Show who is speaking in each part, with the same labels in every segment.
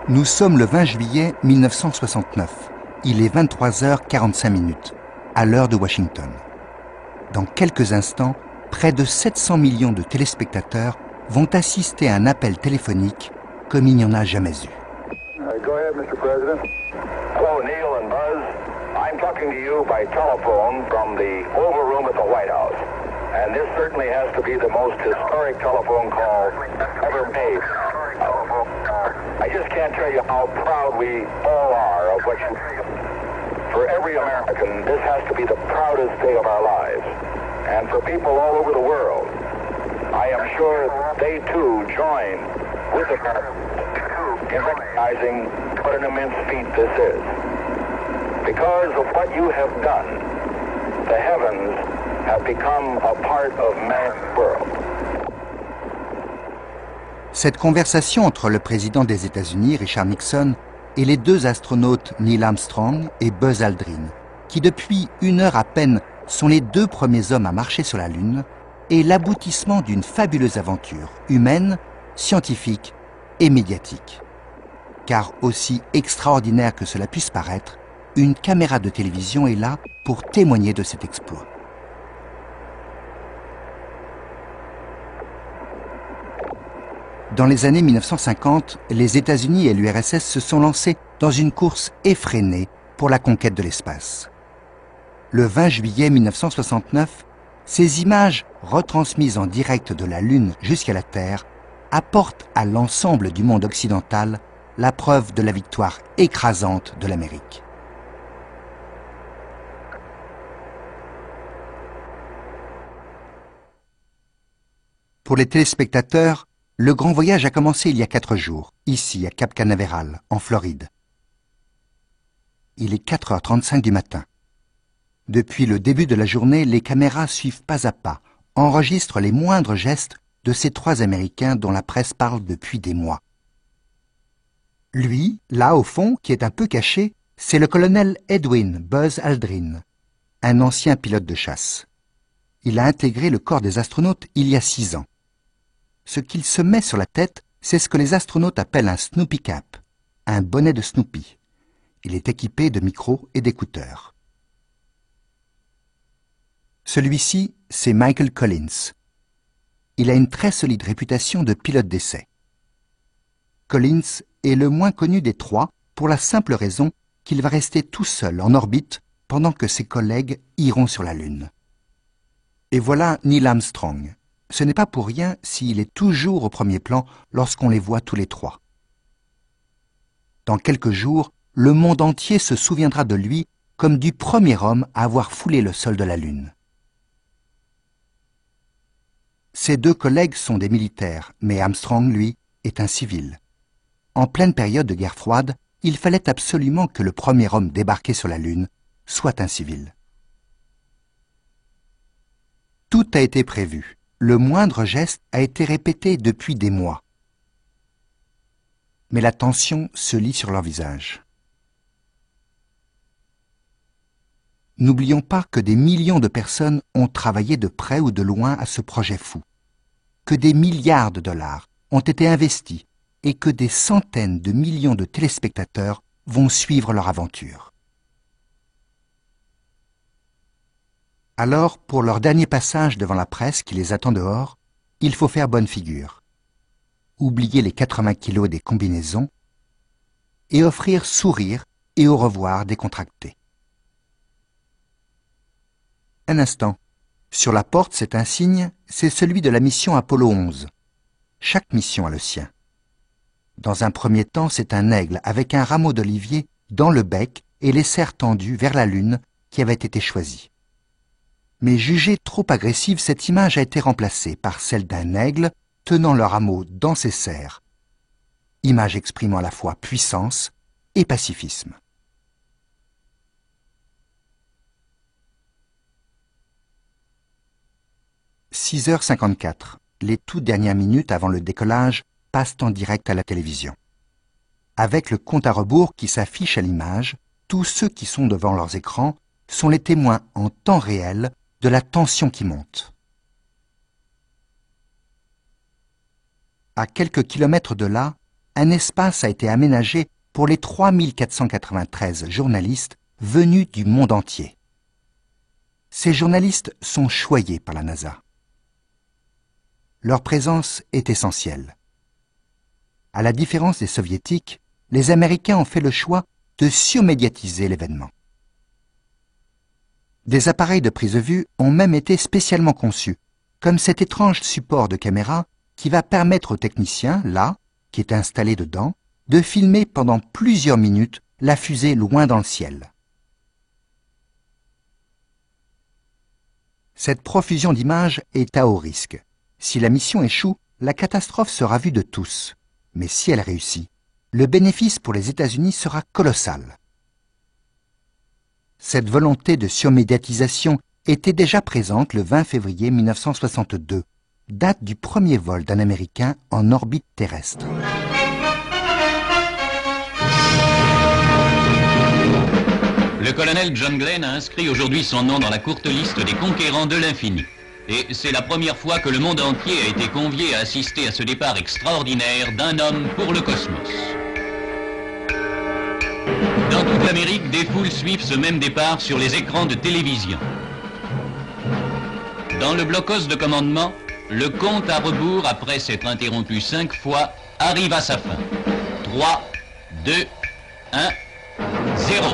Speaker 1: Nous sommes le 20 juillet 1969. Il est 23h45, à l'heure de Washington. Dans quelques instants, près de 700 millions de téléspectateurs vont assister à un appel téléphonique comme il n'y en a jamais eu.
Speaker 2: Go ahead, Mr. President. Hello, Neil and Buzz. I'm talking to you by telephone from the Oval Room at the White House. And this certainly has to be the most historic telephone call ever made. I just can't tell you how proud we all are of what you... For every American, this has to be the proudest day of our lives. And for people all over the world, I am sure they too join with the in recognizing what an immense feat this is. Because of what you have done, the heavens have become a part of man's world.
Speaker 1: Cette conversation entre le président des États-Unis, Richard Nixon, et les deux astronautes Neil Armstrong et Buzz Aldrin, qui depuis 1 heure à peine sont les 2 premiers hommes à marcher sur la Lune, est l'aboutissement d'une fabuleuse aventure humaine, scientifique et médiatique. Car aussi extraordinaire que cela puisse paraître, une caméra de télévision est là pour témoigner de cet exploit. Dans les années 1950, les États-Unis et l'URSS se sont lancés dans une course effrénée pour la conquête de l'espace. Le 20 juillet 1969, ces images retransmises en direct de la Lune jusqu'à la Terre apportent à l'ensemble du monde occidental la preuve de la victoire écrasante de l'Amérique. Pour les téléspectateurs, le grand voyage a commencé il y a 4 jours, ici à Cap Canaveral, en Floride. Il est 4h35 du matin. Depuis le début de la journée, les caméras suivent pas à pas, enregistrent les moindres gestes de ces 3 Américains dont la presse parle depuis des mois. Lui, là au fond, qui est un peu caché, c'est le colonel Edwin Buzz Aldrin, un ancien pilote de chasse. Il a intégré le corps des astronautes il y a 6 ans. Ce qu'il se met sur la tête, c'est ce que les astronautes appellent un Snoopy Cap, un bonnet de Snoopy. Il est équipé de micros et d'écouteurs. Celui-ci, c'est Michael Collins. Il a une très solide réputation de pilote d'essai. Collins est le moins connu des 3 pour la simple raison qu'il va rester tout seul en orbite pendant que ses collègues iront sur la Lune. Et voilà Neil Armstrong. Ce n'est pas pour rien s'il est toujours au premier plan lorsqu'on les voit tous les 3. Dans quelques jours, le monde entier se souviendra de lui comme du premier homme à avoir foulé le sol de la Lune. Ses 2 collègues sont des militaires, mais Armstrong, lui, est un civil. En pleine période de guerre froide, il fallait absolument que le premier homme débarqué sur la Lune soit un civil. Tout a été prévu. Le moindre geste a été répété depuis des mois. Mais la tension se lit sur leur visage. N'oublions pas que des millions de personnes ont travaillé de près ou de loin à ce projet fou, que des milliards de dollars ont été investis et que des centaines de millions de téléspectateurs vont suivre leur aventure. Alors, pour leur dernier passage devant la presse qui les attend dehors, il faut faire bonne figure. Oublier les 80 kilos des combinaisons et offrir sourire et au revoir décontracté. Un instant. Sur la porte, c'est un signe, c'est celui de la mission Apollo 11. Chaque mission a le sien. Dans un premier temps, c'est un aigle avec un rameau d'olivier dans le bec et les serres tendues vers la Lune qui avait été choisie. Mais jugée trop agressive, cette image a été remplacée par celle d'un aigle tenant le rameau dans ses serres. Image exprimant à la fois puissance et pacifisme. « 6h54, les toutes dernières minutes avant le décollage passent en direct à la télévision. Avec le compte à rebours qui s'affiche à l'image, tous ceux qui sont devant leurs écrans sont les témoins en temps réel de la tension qui monte. À quelques kilomètres de là, un espace a été aménagé pour les 3493 journalistes venus du monde entier. Ces journalistes sont choyés par la NASA. Leur présence est essentielle. À la différence des Soviétiques, les Américains ont fait le choix de surmédiatiser l'événement. Des appareils de prise de vue ont même été spécialement conçus, comme cet étrange support de caméra qui va permettre au technicien, là, qui est installé dedans, de filmer pendant plusieurs minutes la fusée loin dans le ciel. Cette profusion d'images est à haut risque. Si la mission échoue, la catastrophe sera vue de tous. Mais si elle réussit, le bénéfice pour les États-Unis sera colossal. Cette volonté de surmédiatisation était déjà présente le 20 février 1962, date du premier vol d'un Américain en orbite terrestre.
Speaker 3: Le colonel John Glenn a inscrit aujourd'hui son nom dans la courte liste des conquérants de l'infini. Et c'est la première fois que le monde entier a été convié à assister à ce départ extraordinaire d'un homme pour le cosmos. Dans toute l'Amérique, des foules suivent ce même départ sur les écrans de télévision. Dans le blocos de commandement, le compte à rebours, après s'être interrompu 5 fois, arrive à sa fin. 3, 2, 1, 0.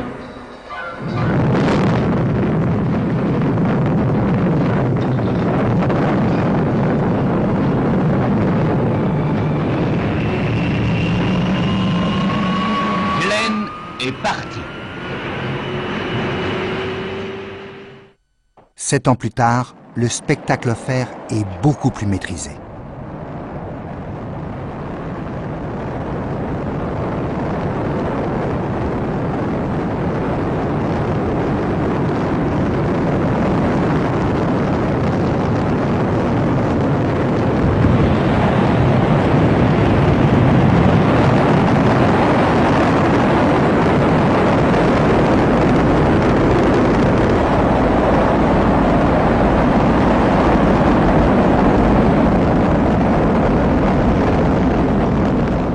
Speaker 3: Glenn est parti.
Speaker 1: 7 ans plus tard, le spectacle offert est beaucoup plus maîtrisé.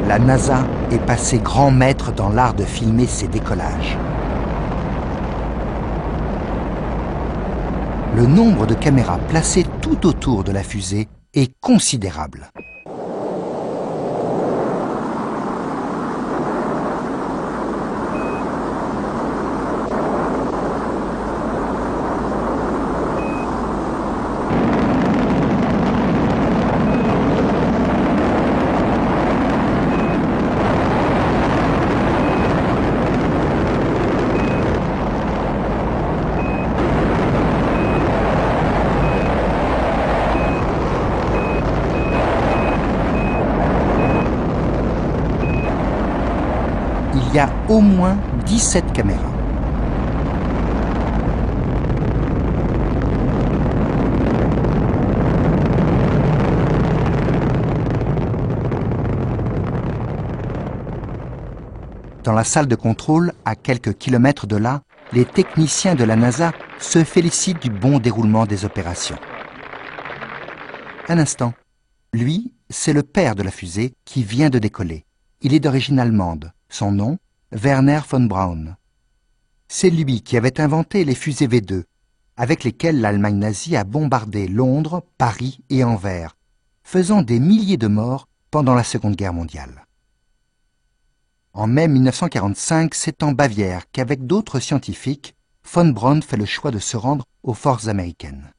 Speaker 1: La NASA est passée grand maître dans l'art de filmer ses décollages. Le nombre de caméras placées tout autour de la fusée est considérable. Il y a au moins 17 caméras. Dans la salle de contrôle, à quelques kilomètres de là, les techniciens de la NASA se félicitent du bon déroulement des opérations. Un instant. Lui, c'est le père de la fusée qui vient de décoller. Il est d'origine allemande. Son nom, Wernher von Braun. C'est lui qui avait inventé les fusées V2, avec lesquelles l'Allemagne nazie a bombardé Londres, Paris et Anvers, faisant des milliers de morts pendant la Seconde Guerre mondiale. En mai 1945, c'est en Bavière qu'avec d'autres scientifiques, von Braun fait le choix de se rendre aux forces américaines.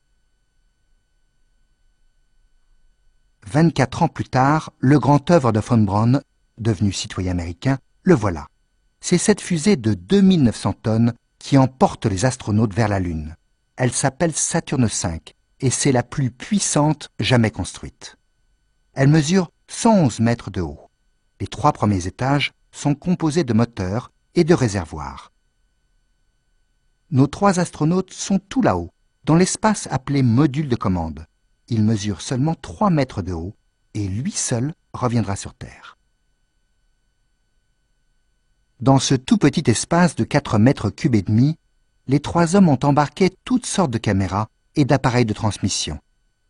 Speaker 1: 24 ans plus tard, le grand œuvre de von Braun, devenu citoyen américain, le voilà. C'est cette fusée de 2900 tonnes qui emporte les astronautes vers la Lune. Elle s'appelle Saturne V et c'est la plus puissante jamais construite. Elle mesure 111 mètres de haut. Les 3 premiers étages sont composés de moteurs et de réservoirs. Nos 3 astronautes sont tout là-haut, dans l'espace appelé module de commande. Il mesure seulement 3 mètres de haut et lui seul reviendra sur Terre. Dans ce tout petit espace de 4 mètres cubes et demi, les 3 hommes ont embarqué toutes sortes de caméras et d'appareils de transmission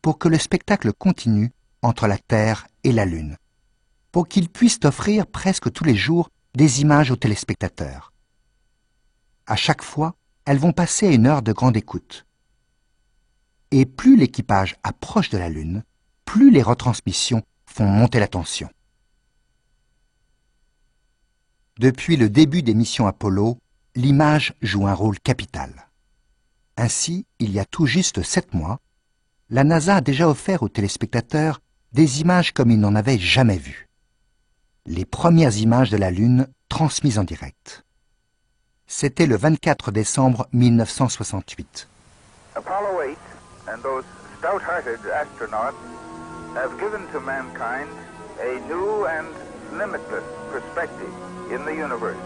Speaker 1: pour que le spectacle continue entre la Terre et la Lune. pour qu'ils puissent offrir presque tous les jours des images aux téléspectateurs. À chaque fois, elles vont passer à une heure de grande écoute. Et plus l'équipage approche de la Lune, plus les retransmissions font monter la tension. Depuis le début des missions Apollo, l'image joue un rôle capital. Ainsi, il y a tout juste 7 mois, la NASA a déjà offert aux téléspectateurs des images comme ils n'en avaient jamais vues. Les premières images de la Lune transmises en direct. C'était le 24 décembre 1968.
Speaker 2: Apollo 8 and those stout-hearted astronauts have given to mankind a new and limitless perspective in the universe.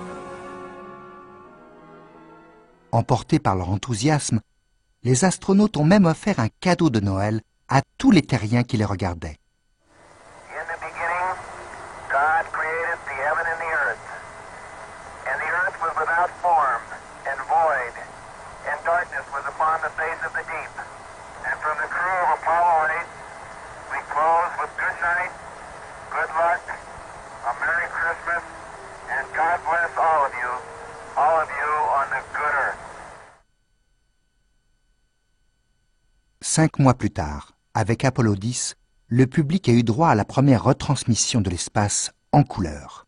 Speaker 1: Emportés par leur enthousiasme, les astronautes ont même offert un cadeau de Noël à tous les terriens qui les regardaient.
Speaker 2: In the beginning, God created the heaven and the earth. And the earth was without form and void, and darkness was upon the face of the deep. And from the crew of Apollo 8, we close with good night, good luck, a Merry Christmas, and God bless all of you on the good earth.
Speaker 1: 5 mois plus tard, avec Apollo 10, le public a eu droit à la première retransmission de l'espace en couleur.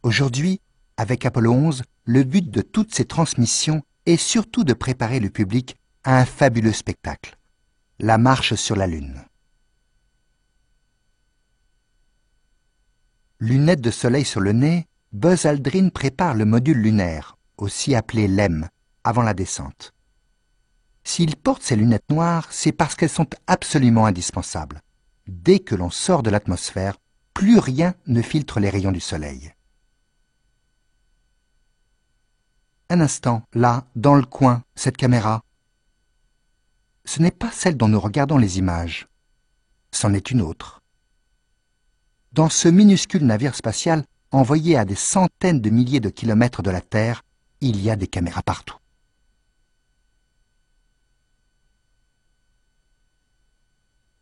Speaker 1: Aujourd'hui, avec Apollo 11, le but de toutes ces transmissions est surtout de préparer le public à un fabuleux spectacle, la marche sur la Lune. Lunettes de soleil sur le nez, Buzz Aldrin prépare le module lunaire, aussi appelé LEM, avant la descente. S'il porte ces lunettes noires, c'est parce qu'elles sont absolument indispensables. Dès que l'on sort de l'atmosphère, plus rien ne filtre les rayons du soleil. Un instant, là, dans le coin, cette caméra. Ce n'est pas celle dont nous regardons les images. C'en est une autre. Dans ce minuscule navire spatial, envoyé à des centaines de milliers de kilomètres de la Terre, il y a des caméras partout.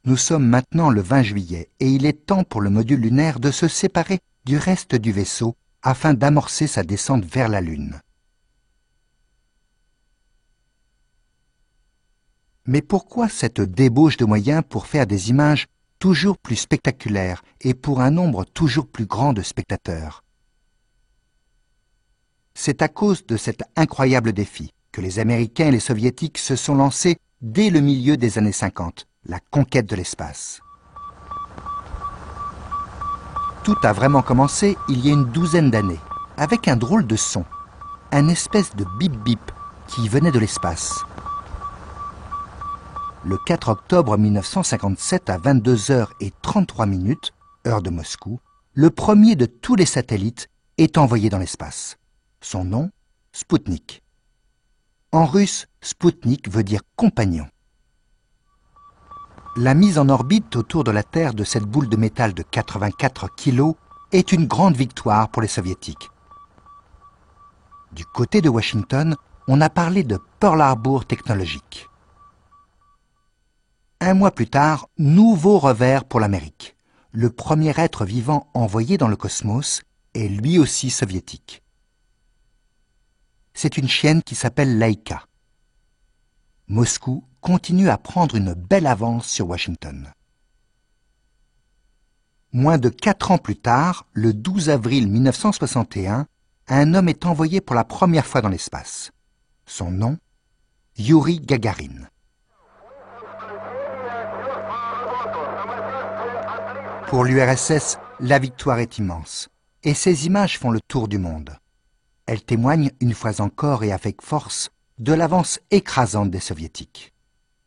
Speaker 1: Nous sommes maintenant le 20 juillet et il est temps pour le module lunaire de se séparer du reste du vaisseau afin d'amorcer sa descente vers la Lune. Mais pourquoi cette débauche de moyens pour faire des images toujours plus spectaculaires et pour un nombre toujours plus grand de spectateurs? C'est à cause de cet incroyable défi que les Américains et les Soviétiques se sont lancés dès le milieu des années 50, la conquête de l'espace. Tout a vraiment commencé il y a une douzaine d'années, avec un drôle de son, un espèce de bip-bip qui venait de l'espace. Le 4 octobre 1957 à 22h33, heure de Moscou, le premier de tous les satellites est envoyé dans l'espace. Son nom, Spoutnik. En russe, Spoutnik veut dire compagnon. La mise en orbite autour de la Terre de cette boule de métal de 84 kg est une grande victoire pour les Soviétiques. Du côté de Washington, on a parlé de Pearl Harbor technologique. Un mois plus tard, nouveau revers pour l'Amérique. Le premier être vivant envoyé dans le cosmos est lui aussi soviétique. C'est une chienne qui s'appelle Laika. Moscou continue à prendre une belle avance sur Washington. Moins de 4 ans plus tard, le 12 avril 1961, un homme est envoyé pour la première fois dans l'espace. Son nom, Youri Gagarin. Pour l'URSS, la victoire est immense, et ces images font le tour du monde. Elles témoignent, une fois encore et avec force, de l'avance écrasante des Soviétiques.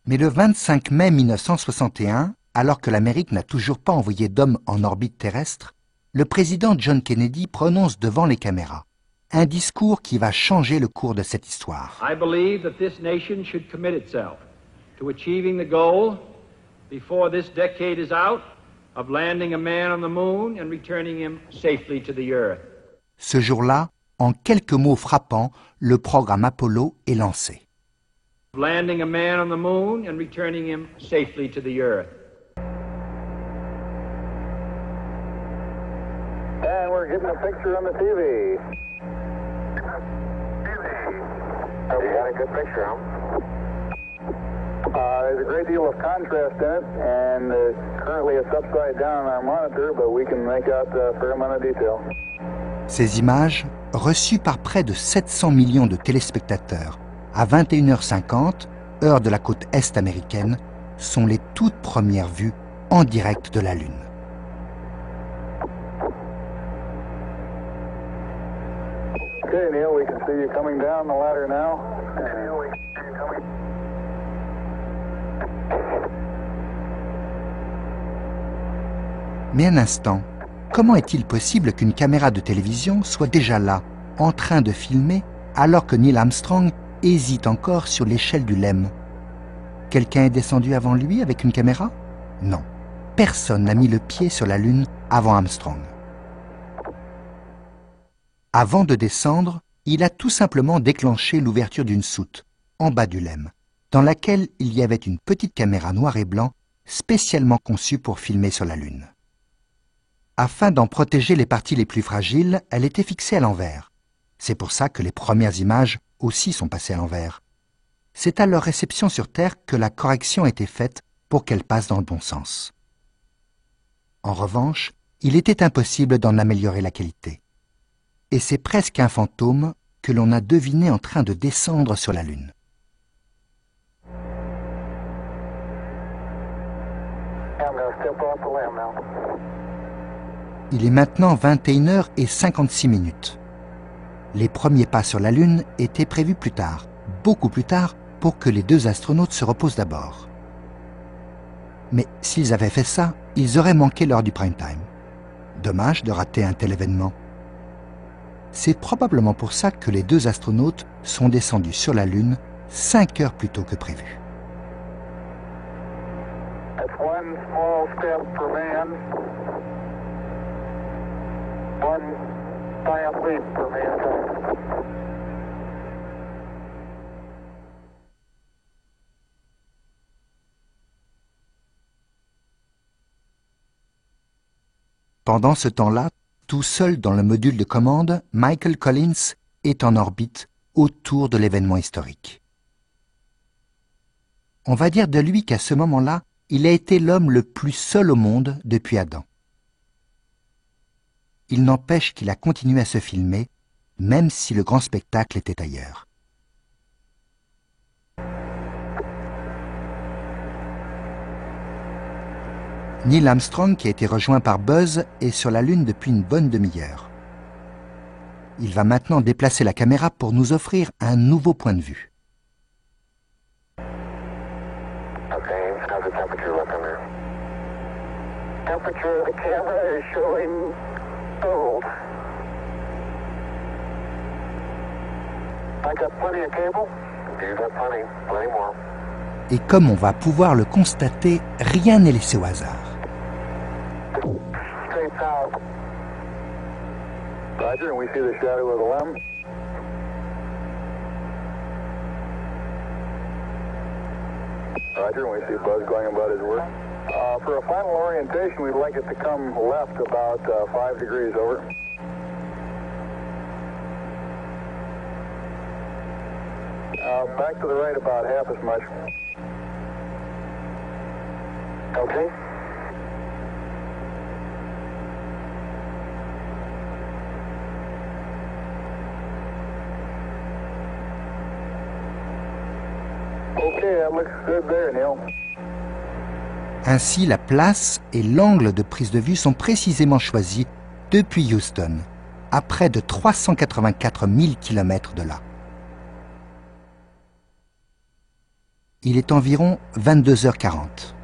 Speaker 1: Mais le 25 mai 1961, alors que l'Amérique n'a toujours pas envoyé d'hommes en orbite terrestre, le président John Kennedy prononce devant les caméras un discours qui va changer le cours de cette histoire.
Speaker 4: I believe that this nation should commit itself to achieving the goal before this decade is out of landing a man on the moon and returning him safely to the earth.
Speaker 1: Ce jour-là, en quelques mots frappants, le programme Apollo est lancé.
Speaker 4: Landing a man on the moon and returning him safely to the earth.
Speaker 2: getting a picture on the TV. You got a good picture, huh? There's a great deal of contrast in it, and currently it's upside down on our monitor, but we can make out a fair amount of detail.
Speaker 1: Ces images, reçues par près de 700 millions de téléspectateurs à 21h50, heure de la côte est américaine, sont les toutes premières vues en direct de la Lune.
Speaker 2: Okay, Neil, we can see you coming down the ladder now. Neil, we can see you coming.
Speaker 1: Mais un instant, comment est-il possible qu'une caméra de télévision soit déjà là, en train de filmer, alors que Neil Armstrong hésite encore sur l'échelle du LEM? Quelqu'un est descendu avant lui avec une caméra? Non, personne n'a mis le pied sur la Lune avant Armstrong. Avant de descendre, il a tout simplement déclenché l'ouverture d'une soute, en bas du LEM, dans laquelle il y avait une petite caméra noir et blanc spécialement conçue pour filmer sur la Lune. Afin d'en protéger les parties les plus fragiles, elle était fixée à l'envers. C'est pour ça que les premières images aussi sont passées à l'envers. C'est à leur réception sur Terre que la correction a été faite pour qu'elle passe dans le bon sens. En revanche, il était impossible d'en améliorer la qualité. Et c'est presque un fantôme que l'on a deviné en train de descendre sur la Lune. Il est maintenant 21h56. Les premiers pas sur la Lune étaient prévus plus tard, beaucoup plus tard, pour que les deux astronautes se reposent d'abord. Mais s'ils avaient fait ça, ils auraient manqué l'heure du prime time. Dommage de rater un tel événement. C'est probablement pour ça que les deux astronautes sont descendus sur la Lune 5 heures plus tôt que prévu.
Speaker 2: That's one small step for man, one giant leap for mankind.
Speaker 1: Pendant ce temps-là, tout seul dans le module de commande, Michael Collins est en orbite autour de l'événement historique. On va dire de lui qu'à ce moment-là, il a été l'homme le plus seul au monde depuis Adam. Il n'empêche qu'il a continué à se filmer, même si le grand spectacle était ailleurs. Neil Armstrong, qui a été rejoint par Buzz, est sur la Lune depuis une bonne demi-heure. Il va maintenant déplacer la caméra pour nous offrir un nouveau point de vue.
Speaker 2: Okay, how's the temperature looking there? Temperature of the camera is showing cold. I got plenty of cable. You got plenty more.
Speaker 1: Et comme on va pouvoir le constater, rien n'est laissé au hasard.
Speaker 2: Straight south. Roger, and we see the shadow of the LEM. Roger, and we see Buzz going about his work. For a final orientation, we'd like it to come left about 5 degrees over. Back to the right about half as much. Okay. Okay, that looks good there, Neil.
Speaker 1: Ainsi, la place et l'angle de prise de vue sont précisément choisis depuis Houston, à près de 384 000 km de là. Il est environ 22h40.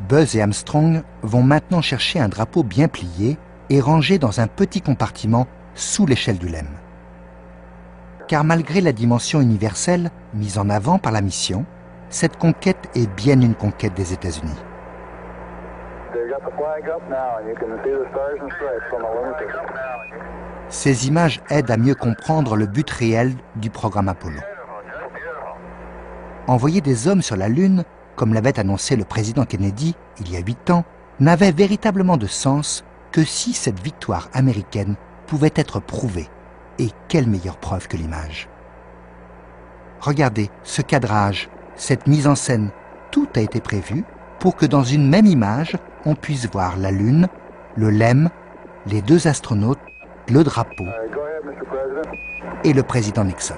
Speaker 1: Buzz et Armstrong vont maintenant chercher un drapeau bien plié et rangé dans un petit compartiment sous l'échelle du LEM. Car malgré la dimension universelle mise en avant par la mission, cette conquête est bien une conquête des États-Unis. Ces images aident à mieux comprendre le but réel du programme Apollo. Envoyer des hommes sur la Lune, comme l'avait annoncé le président Kennedy il y a 8 ans, n'avait véritablement de sens que si cette victoire américaine pouvait être prouvée. Et quelle meilleure preuve que l'image. Regardez, ce cadrage, cette mise en scène, tout a été prévu pour que dans une même image, on puisse voir la Lune, le LEM, les deux astronautes, le drapeau et le président Nixon.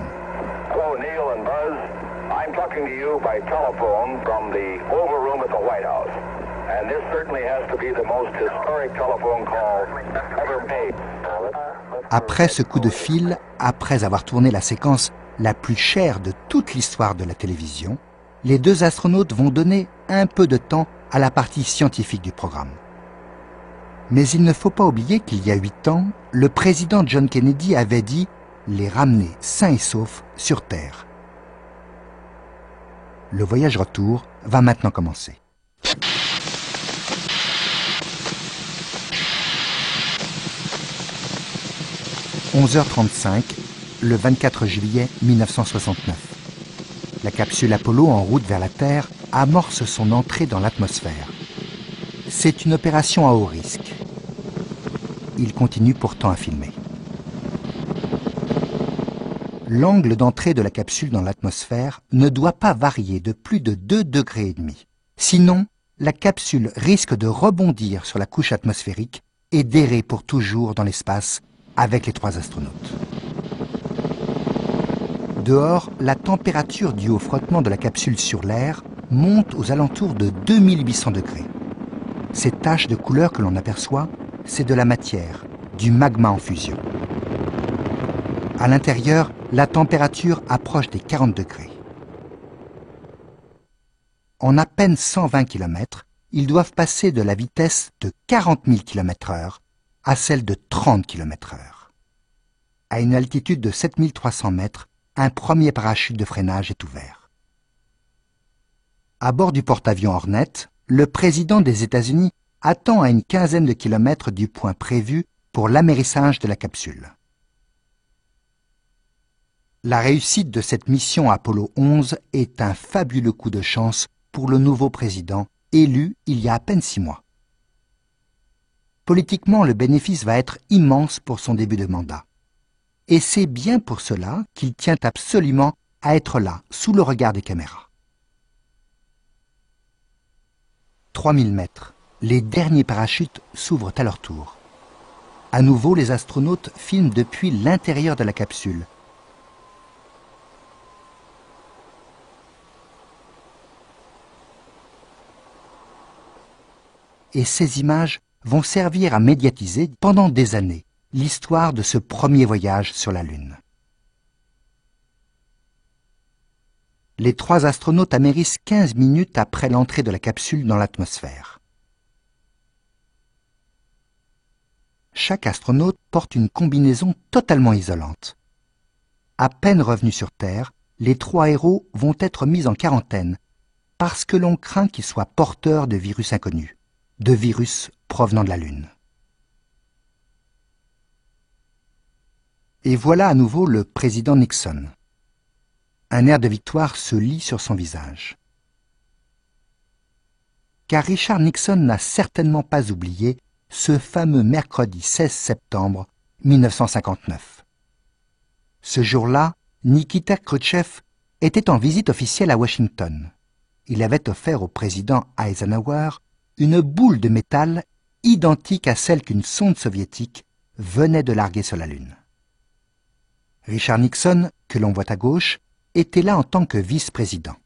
Speaker 2: Hello, Neil and Buzz. I'm talking to you by telephone from the Oval Room at the White House. And this certainly has to be the most historic telephone call ever made.
Speaker 1: Après ce coup de fil, après avoir tourné la séquence la plus chère de toute l'histoire de la télévision, les deux astronautes vont donner un peu de temps à la partie scientifique du programme. Mais il ne faut pas oublier qu'il y a 8 ans, le président John Kennedy avait dit les ramener sains et saufs sur Terre. Le voyage retour va maintenant commencer. « 11h35, le 24 juillet 1969. La capsule Apollo en route vers la Terre amorce son entrée dans l'atmosphère. C'est une opération à haut risque. Il continue pourtant à filmer. L'angle d'entrée de la capsule dans l'atmosphère ne doit pas varier de plus de 2,5 degrés. Sinon, la capsule risque de rebondir sur la couche atmosphérique et d'errer pour toujours dans l'espace avec les 3 astronautes. Dehors, la température due au frottement de la capsule sur l'air monte aux alentours de 2800 degrés. Ces taches de couleur que l'on aperçoit, c'est de la matière, du magma en fusion. À l'intérieur, la température approche des 40 degrés. En à peine 120 km, ils doivent passer de la vitesse de 40 000 km/h à celle de 30 km/h. À une altitude de 7300 mètres, un premier parachute de freinage est ouvert. À bord du porte-avions Hornet, le président des États-Unis attend à une quinzaine de kilomètres du point prévu pour l'amérissage de la capsule. La réussite de cette mission Apollo 11 est un fabuleux coup de chance pour le nouveau président, élu il y a à peine 6 mois. Politiquement, le bénéfice va être immense pour son début de mandat. Et c'est bien pour cela qu'il tient absolument à être là, sous le regard des caméras. 3000 mètres, les derniers parachutes s'ouvrent à leur tour. À nouveau, les astronautes filment depuis l'intérieur de la capsule. Et ces images vont servir à médiatiser pendant des années l'histoire de ce premier voyage sur la Lune. Les 3 astronautes amérissent 15 minutes après l'entrée de la capsule dans l'atmosphère. Chaque astronaute porte une combinaison totalement isolante. À peine revenus sur Terre, les 3 héros vont être mis en quarantaine parce que l'on craint qu'ils soient porteurs de virus inconnus, de virus provenant de la Lune. Et voilà à nouveau le président Nixon. Un air de victoire se lit sur son visage. Car Richard Nixon n'a certainement pas oublié ce fameux mercredi 16 septembre 1959. Ce jour-là, Nikita Khrouchtchev était en visite officielle à Washington. Il avait offert au président Eisenhower une boule de métal identique à celle qu'une sonde soviétique venait de larguer sur la Lune. Richard Nixon, que l'on voit à gauche, était là en tant que vice-président.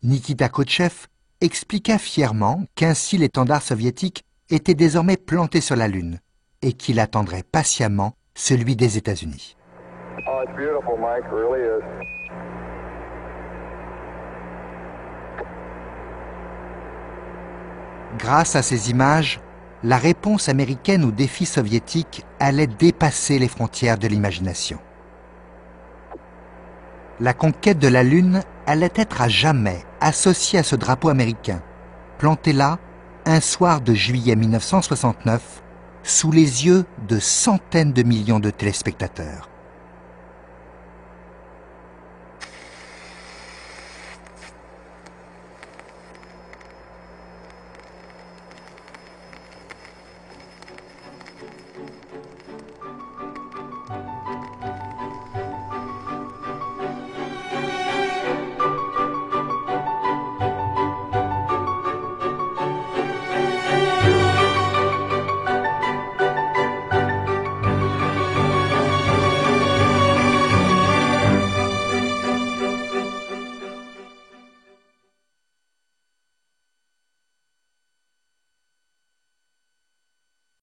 Speaker 1: Nikita Khrouchtchev expliqua fièrement qu'ainsi l'étendard soviétique était désormais planté sur la Lune et qu'il attendrait patiemment celui des États-Unis.
Speaker 2: Oh, it's beautiful, Mike. It really is.
Speaker 1: Grâce à ces images, la réponse américaine au défi soviétique allait dépasser les frontières de l'imagination. La conquête de la Lune allait être à jamais associée à ce drapeau américain, planté là, un soir de juillet 1969, sous les yeux de centaines de millions de téléspectateurs.